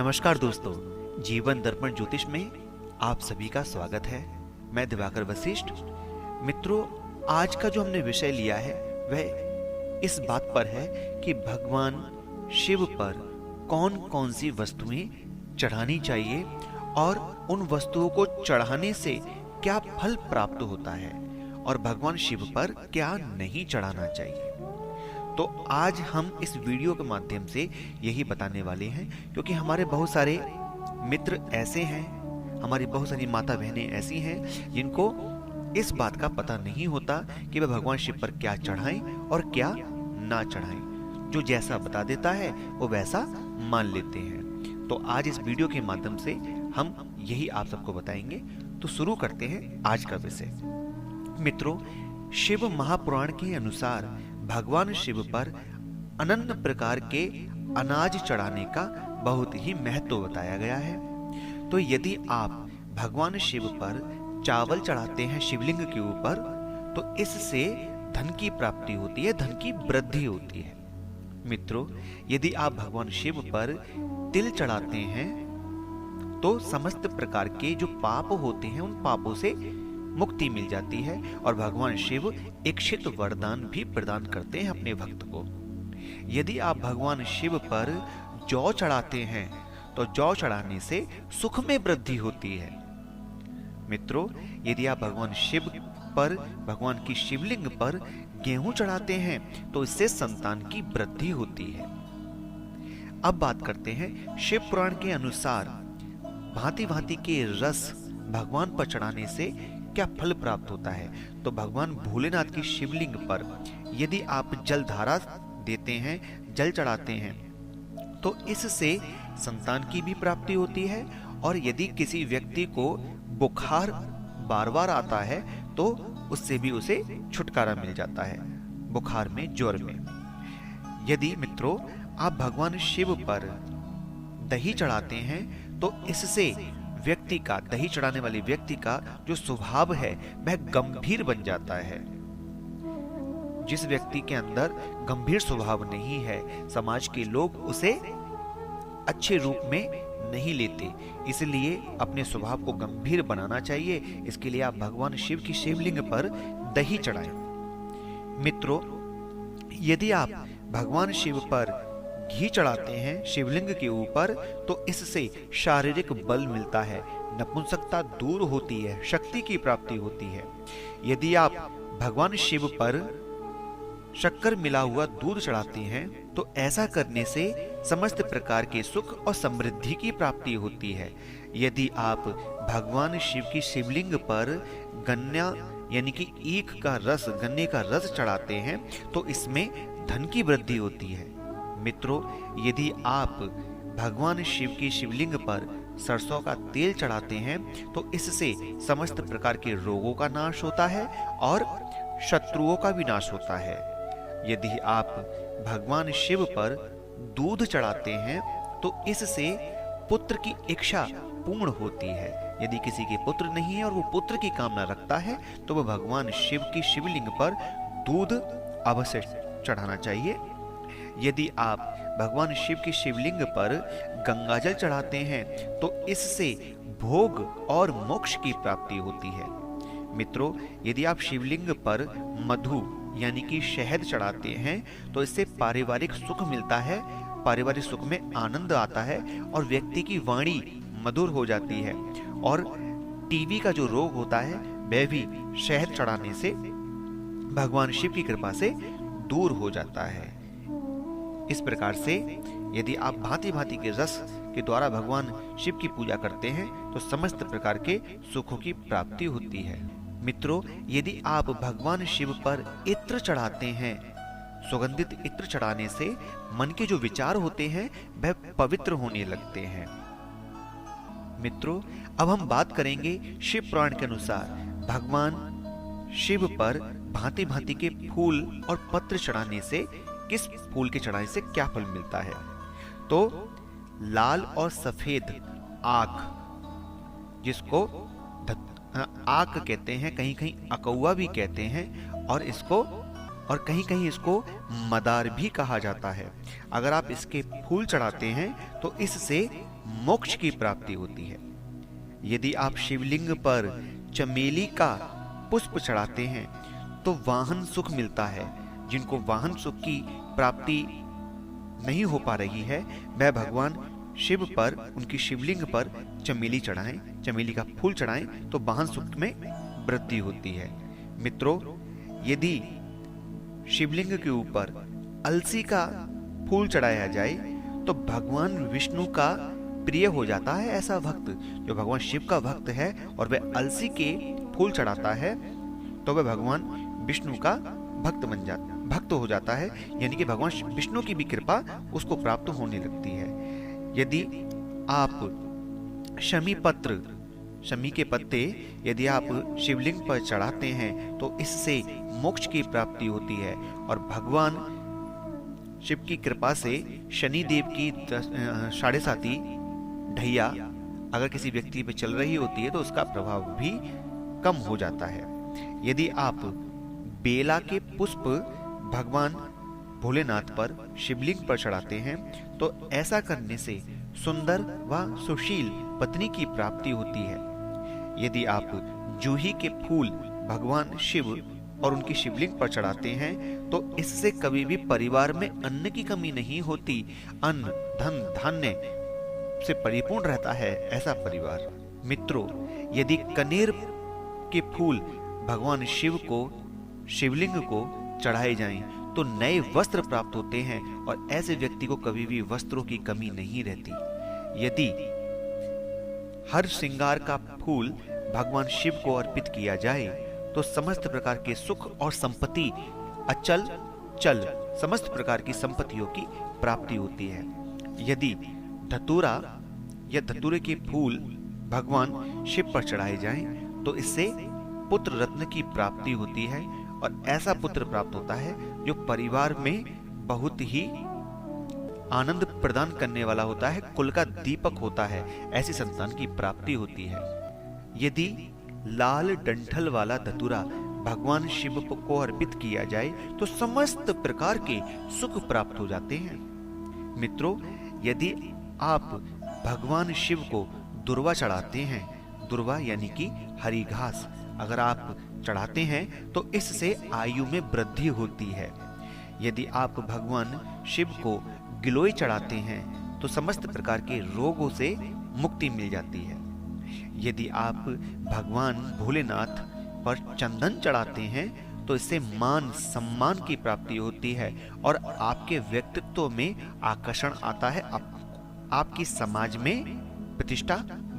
नमस्कार दोस्तों, जीवन दर्पण ज्योतिष में आप सभी का स्वागत है। मैं दिवाकर वशिष्ठ। मित्रों, आज का जो हमने विषय लिया है वह इस बात पर है कि भगवान शिव पर कौन कौन सी वस्तुएं चढ़ानी चाहिए और उन वस्तुओं को चढ़ाने से क्या फल प्राप्त होता है और भगवान शिव पर क्या नहीं चढ़ाना चाहिए। तो आज हम इस वीडियो के माध्यम से यही बताने वाले हैं, क्योंकि हमारे बहुत सारे मित्र ऐसे हैं, हमारी बहुत सारी माता बहनें ऐसी हैं जिनको इस बात का पता नहीं होता कि वह भगवान शिव पर क्या चढ़ाएं और क्या ना चढ़ाएं। जो जैसा बता देता है वो वैसा मान लेते हैं। तो आज इस वीडियो के माध्यम से हम यही आप सबको बताएंगे। तो शुरू करते हैं आज का विषय। मित्रों, शिव महापुराण के अनुसार भगवान शिव पर अनन्य प्रकार के अनाज चढ़ाने का बहुत ही महत्व बताया गया है। तो यदि आप भगवान शिव पर चावल चढ़ाते हैं शिवलिंग के ऊपर, तो इससे धन की प्राप्ति होती है, धन की वृद्धि होती है। मित्रों, यदि आप भगवान शिव पर तिल चढ़ाते हैं तो समस्त प्रकार के जो पाप होते हैं उन पापों से मुक्ति मिल जाती है और भगवान शिव इच्छित वरदान भी प्रदान करते हैं अपने भक्त को। यदि आप भगवान शिव पर जौ चढ़ाते हैं तो जौ चढ़ाने से सुख में वृद्धि होती है। मित्रों, यदि आप भगवान शिव पर, भगवान की शिवलिंग पर गेहूं चढ़ाते हैं तो इससे संतान की वृद्धि होती है। अब बात करते हैं शिव पुराण के अनुसार भांति भांति के रस भगवान पर चढ़ाने से क्या फल प्राप्त होता है। तो भगवान भोलेनाथ की शिवलिंग पर यदि आप जलधारा देते हैं, जल चढ़ाते हैं, तो इससे संतान की भी प्राप्ति होती है। और यदि किसी व्यक्ति को बुखार बार बार आता है तो उससे भी उसे छुटकारा मिल जाता है, बुखार में, ज्वर में। यदि मित्रों आप भगवान शिव पर दही चढ़ाते हैं तो इससे व्यक्ति का, दही चढ़ाने वाले व्यक्ति का जो स्वभाव है वह गंभीर बन जाता है। जिस व्यक्ति के अंदर गंभीर स्वभाव नहीं है, समाज के लोग उसे अच्छे रूप में नहीं लेते, इसलिए अपने स्वभाव को गंभीर बनाना चाहिए। इसके लिए आप भगवान शिव की शिवलिंग पर दही चढ़ाएं। मित्रों, यदि आप भगवान शिव पर घी चढ़ाते हैं शिवलिंग के ऊपर तो इससे शारीरिक बल मिलता है, नपुंसकता दूर होती है, शक्ति की प्राप्ति होती है। यदि आप भगवान शिव पर शक्कर मिला हुआ दूध चढ़ाते हैं तो ऐसा करने से समस्त प्रकार के सुख और समृद्धि की प्राप्ति होती है। यदि आप भगवान शिव की शिवलिंग पर गन्ना यानी कि ईख का रस, गन्ने का रस चढ़ाते हैं तो इसमें धन की वृद्धि होती है। मित्रों, यदि आप भगवान शिव की शिवलिंग पर सरसों का तेल चढ़ाते हैं तो इससे समस्त प्रकार के रोगों का नाश होता है और शत्रुओं का भी नाश होता है। यदि आप भगवान शिव पर दूध चढ़ाते हैं तो इससे पुत्र की इच्छा पूर्ण होती है। यदि किसी के पुत्र नहीं है और वो पुत्र की कामना रखता है तो वह भगवान शिव की शिवलिंग पर दूध अवश्य चढ़ाना चाहिए। यदि आप भगवान शिव की शिवलिंग पर गंगाजल चढ़ाते हैं तो इससे भोग और मोक्ष की प्राप्ति होती है। मित्रों, यदि आप शिवलिंग पर मधु यानी कि शहद चढ़ाते हैं तो इससे पारिवारिक सुख मिलता है, पारिवारिक सुख में आनंद आता है और व्यक्ति की वाणी मधुर हो जाती है और टीबी का जो रोग होता है वह भी शहद चढ़ाने से भगवान शिव की कृपा से दूर हो जाता है। इस प्रकार से यदि आप भांति भांति के रस के द्वारा भगवान शिव की पूजा करते हैं तो समस्त प्रकार के सुखों की प्राप्ति होती है। मित्रों, यदि आप भगवान शिव पर इत्र चढ़ाते हैं, सुगंधित इत्र चढ़ाने से मन के जो विचार होते हैं वह पवित्र होने लगते हैं। मित्रों, अब हम बात करेंगे शिव पुराण के अनुसार भगवान शिव पर भांति भांति के फूल और पत्र चढ़ाने से, किस फूल के चढ़ाने से क्या फल मिलता है। तो लाल और सफेद आक, जिसको आक कहते हैं, कहीं कहीं अकौआ भी कहते हैं और कहीं कहीं इसको मदार भी कहा जाता है। अगर आप इसके फूल चढ़ाते हैं तो इससे मोक्ष की प्राप्ति होती है। यदि आप शिवलिंग पर चमेली का पुष्प चढ़ाते हैं तो वाहन सुख मिलता है। जिनको वाहन सुख की प्राप्ति नहीं हो पा रही है, वह भगवान शिव पर, उनकी शिवलिंग पर चमेली चढ़ाएं, चमेली का फूल चढ़ाएं तो वाहन सुख में वृद्धि होती है। मित्रों, यदि शिवलिंग के ऊपर अलसी का फूल चढ़ाया जाए तो भगवान विष्णु का प्रिय हो जाता है। ऐसा भक्त जो भगवान शिव का भक्त है और वह अलसी के फूल चढ़ाता है तो वह भगवान विष्णु का भक्त हो जाता है, यानी कि भगवान विष्णु की भी कृपा उसको प्राप्त होने लगती है। यदि आप शमी के पत्ते यदि आप शिवलिंग पर चढ़ाते हैं तो इससे मोक्ष की प्राप्ति होती है और भगवान शिव की कृपा से शनि देव की 7.5 ढैया अगर किसी व्यक्ति पे चल रही होती है तो उसका प्रभाव भी कम हो जाता है। यदि आप बेला के पुष्प भगवान भोलेनाथ पर शिवलिंग पर चढ़ाते हैं तो ऐसा करने से सुंदर व सुशील पत्नी की प्राप्ति होती है। यदि आप जूही के फूल भगवान शिव और उनकी शिवलिंग पर चढ़ाते हैं तो इससे कभी भी परिवार में अन्न की कमी नहीं होती, अन्न धन धान्य से परिपूर्ण रहता है ऐसा परिवार। मित्रों, यदि कनेर के फूल भगवान शिव को शिवलिंग को चढ़ाए जाएं तो नए वस्त्र प्राप्त होते हैं और ऐसे व्यक्ति को कभी भी वस्त्रों की कमी नहीं रहती। यदि हर श्रृंगार का फूल भगवान शिव को अर्पित किया जाए तो समस्त प्रकार के सुख और संपत्ति अचल चल समस्त प्रकार की संपत्तियों की प्राप्ति होती है। यदि धतूरा या धतूरे के फूल भगवान शिव पर चढ़ाए जाएं तो इससे पुत्र रत्न की प्राप्ति होती है और ऐसा पुत्र प्राप्त होता है जो परिवार में बहुत ही आनंद प्रदान करने वाला होता है, कुल का दीपक होता है, ऐसी संतान की प्राप्ति होती है। यदि लाल डंठल वाला धतूरा भगवान शिव को अर्पित किया जाए तो समस्त प्रकार के सुख प्राप्त हो जाते हैं। मित्रों, यदि आप भगवान शिव को दुर्वा चढ़ाते हैं, दुर्वा यानी कि हरी घास अगर आप चढ़ाते हैं तो इससे आयु में वृद्धि होती है। यदि आप भगवान शिव को गिलोय चढ़ाते हैं तो समस्त प्रकार के रोगों से मुक्ति मिल जाती है। यदि आप भगवान भोलेनाथ पर चंदन चढ़ाते हैं तो इससे मान सम्मान की प्राप्ति होती है और आपके व्यक्तित्व में आकर्षण आता है, आपकी समाज में प्रतिष्ठा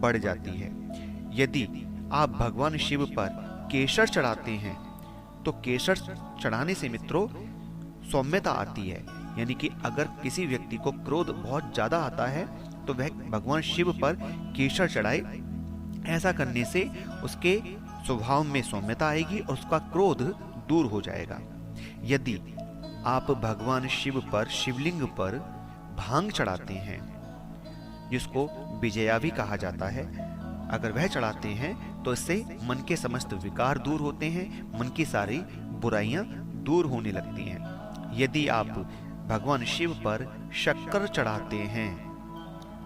बढ़ जाती है। यदि आप भगवान शिव पर केसर चढ़ाते हैं तो केसर चढ़ाने से मित्रों सौम्यता आती है, यानी कि अगर किसी व्यक्ति को क्रोध बहुत ज्यादा आता है तो वह भगवान शिव पर केसर चढ़ाए। ऐसा करने से उसके स्वभाव में सौम्यता आएगी और उसका क्रोध दूर हो जाएगा। यदि आप भगवान शिव पर शिवलिंग पर भांग चढ़ाते हैं, जिसको विजया भी कहा जाता है, अगर वह चढ़ाते हैं तो इससे मन के समस्त विकार दूर होते हैं, मन की सारी बुराइयां दूर होने लगती हैं। यदि आप भगवान शिव पर शक्कर चढ़ाते हैं,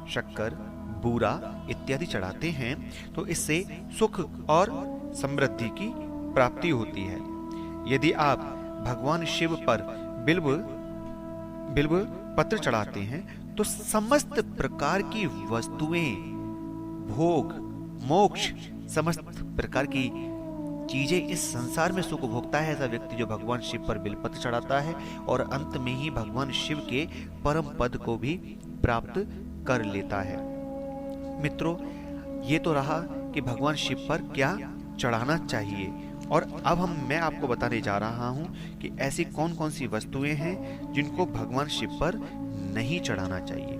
शक्कर बूरा इत्यादि चढ़ाते हैं तो इससे सुख और समृद्धि की प्राप्ति होती है। यदि आप भगवान शिव पर बिल्व पत्र चढ़ाते हैं तो समस्त प्रकार की वस्तुएं, भोग, मोक्ष, समस्त प्रकार की चीजें इस संसार में सुख भोगता है ऐसा व्यक्ति जो भगवान शिव पर बिलपत्र चढ़ाता है और अंत में ही भगवान शिव के परम पद को भी प्राप्त कर लेता है। मित्रों, ये तो रहा कि भगवान शिव पर क्या चढ़ाना चाहिए और अब मैं आपको बताने जा रहा हूं कि ऐसी कौन कौन सी वस्तुएं हैं जिनको भगवान शिव पर नहीं चढ़ाना चाहिए।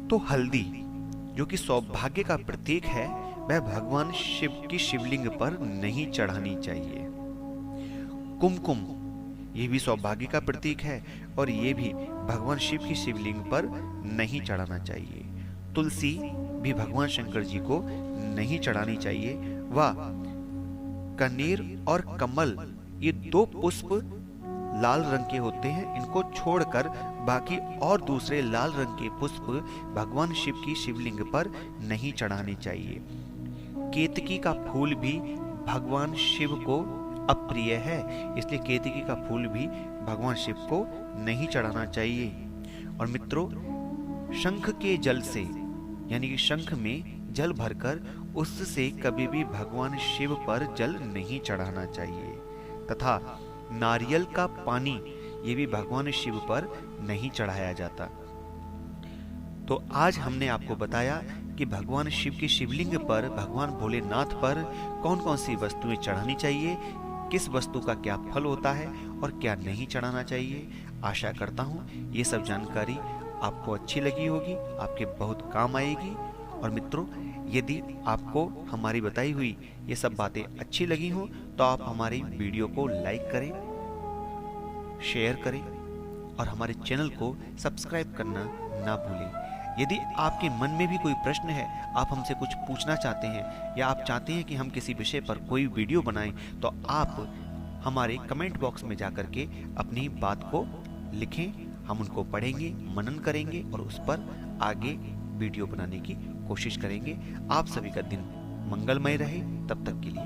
तो हल्दी, जो कि सौभाग्य का प्रतीक है, वह भगवान शिव की शिवलिंग पर नहीं चढ़ानी चाहिए। कुमकुम, ये भी सौभाग्य का प्रतीक है और ये भी भगवान शिव की शिवलिंग पर नहीं चढ़ाना चाहिए। तुलसी भी भगवान शंकर जी को नहीं चढ़ानी चाहिए। व कनेर और कमल, ये दो पुष्प लाल रंग के होते हैं, इनको छोड़कर बाकी और दूसरे लाल रंग के पुष्प भगवान शिव की शिवलिंग पर नहीं चढ़ाने चाहिए। केतकी का फूल भी भगवान शिव को अप्रिय है, इसलिए केतकी का फूल भी भगवान शिव को नहीं चढ़ाना चाहिए। और मित्रों, शंख के जल से, यानी कि शंख में जल भरकर उससे कभी भी भगवान शिव पर जल नहीं चढ़ाना चाहिए। तथा नारियल का पानी ये भी भगवान शिव पर नहीं चढ़ाया जाता। तो आज हमने आपको बताया कि भगवान शिव की शिवलिंग पर, भगवान भोलेनाथ पर कौन कौन सी वस्तुएं चढ़ानी चाहिए, किस वस्तु का क्या फल होता है और क्या नहीं चढ़ाना चाहिए। आशा करता हूँ ये सब जानकारी आपको अच्छी लगी होगी, आपके बहुत काम आएगी। और मित्रों, यदि आपको हमारी बताई हुई ये सब बातें अच्छी लगी हो तो आप हमारी वीडियो को लाइक करें, शेयर करें और हमारे चैनल को सब्सक्राइब करना ना भूलें। यदि आपके मन में भी कोई प्रश्न है, आप हमसे कुछ पूछना चाहते हैं या आप चाहते हैं कि हम किसी विषय पर कोई वीडियो बनाएं, तो आप हमारे कमेंट बॉक्स में जाकर के अपनी बात को लिखें। हम उनको पढ़ेंगे, मनन करेंगे और उस पर आगे वीडियो बनाने की कोशिश करेंगे। आप सभी का दिन मंगलमय रहे। तब तक के लिए